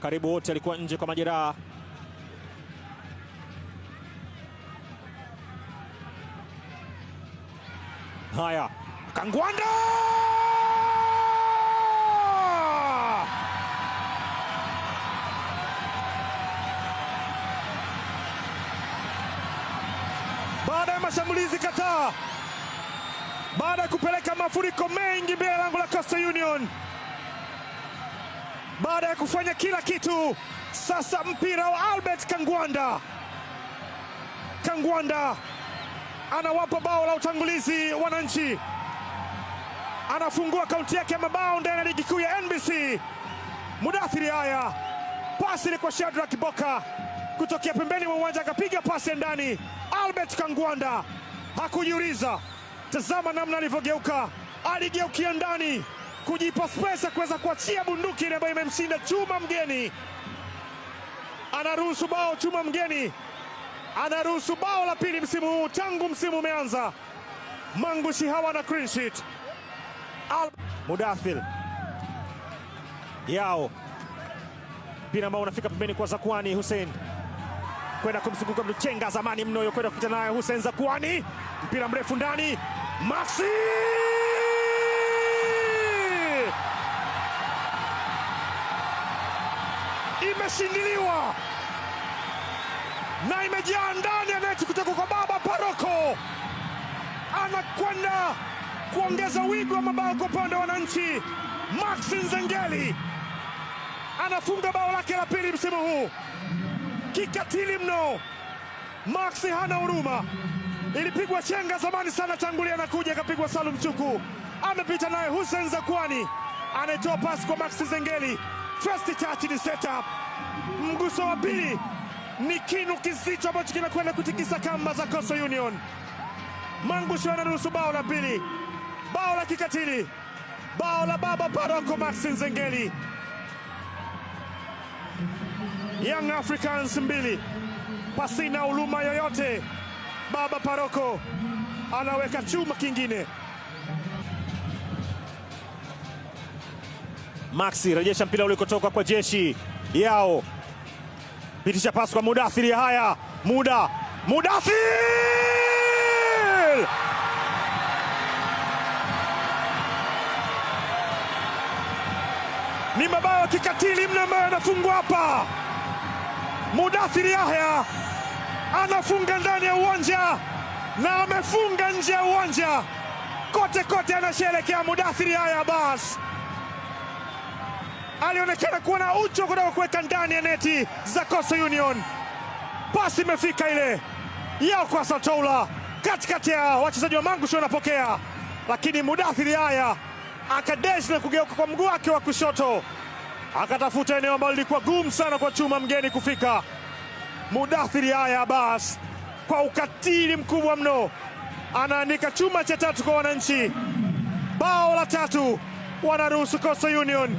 karibu wote alikuwa nje kwa majeraha. Haya, Kangwanda! Baada ya mashambulizi kadhaa, baada ya kupeleka mafuriko mengi mbele ya lango la Coastal Union, baada ya kufanya kila kitu, sasa mpira wa Albert Kangwanda. Kangwanda anawapa bao la utangulizi wananchi, anafungua kaunti yake ya mabao ndani ya ligi kuu ya NBC. Mudathiri haya, pasi ile kwa Shadrack Boka kutokea pembeni mwa uwanja, akapiga pasi ndani. Albert Kangwanda hakujiuliza, tazama namna alivyogeuka, aligeukia ndani kujipa space kuweza kuachia bunduki ile ambayo imemshinda chuma mgeni. Anaruhusu bao chuma mgeni, anaruhusu bao la pili msimu huu tangu msimu umeanza. Mangushi hawa na clean sheet. Mudathir Yao, mpira ambao unafika pembeni kwa Zakwani Hussein, kwenda kumzunguka mchenga zamani mno yo, kwenda kupita naye Hussein Zakwani, mpira mrefu ndani, Maxi imeshindiliwa na imejaa ndani ya neti kutoka kwa Baba Paroko. Anakwenda kuongeza wigo wa mabao kwa upande wa wananchi. Maxi Nzengeli anafunga bao lake la pili msimu huu, kikatili mno. Maxi hana huruma, ilipigwa chenga zamani sana, tangulia na kuja akapigwa Salum Chuku, amepita naye Hussein Zakwani, anaitoa pasi kwa Maxi Nzengeli. First touch ni setup, mguso wa pili ni kinu kizito ambacho kinakwenda kutikisa kamba za Coastal Union. Mangushi anaruhusu bao la pili, bao la kikatili, bao la Baba Paroko. Maxi Nzengeli, Young Africans 2 pasina huruma yoyote. Baba Paroko anaweka chuma kingine. Maxi rejesha mpira ulikotoka kwa Jeshi Yao, pitisha pasi kwa Mudathir. Haya, Mudathir ni mabao ya kikatili mno ambayo anafungwa hapa. Mudathir Yahya anafunga ndani ya uwanja na amefunga nje ya uwanja, kote kote anasherekea Mudathir Yahya. Bas alionekana kuwa na ucho kutoka kuweka ndani ya neti za Coastal Union. Pasi imefika ile Yao kwa Satoula, katikati ya wachezaji wa Mangushi wanapokea, lakini Mudathir Yahya akadesh na kugeuka kwa mguu wake wa kushoto, akatafuta eneo ambalo lilikuwa gumu sana kwa chuma mgeni kufika. Mudathir Yahya bas kwa ukatili mkubwa mno anaandika chuma cha tatu kwa wananchi. Bao la tatu wanaruhusu Coastal Union.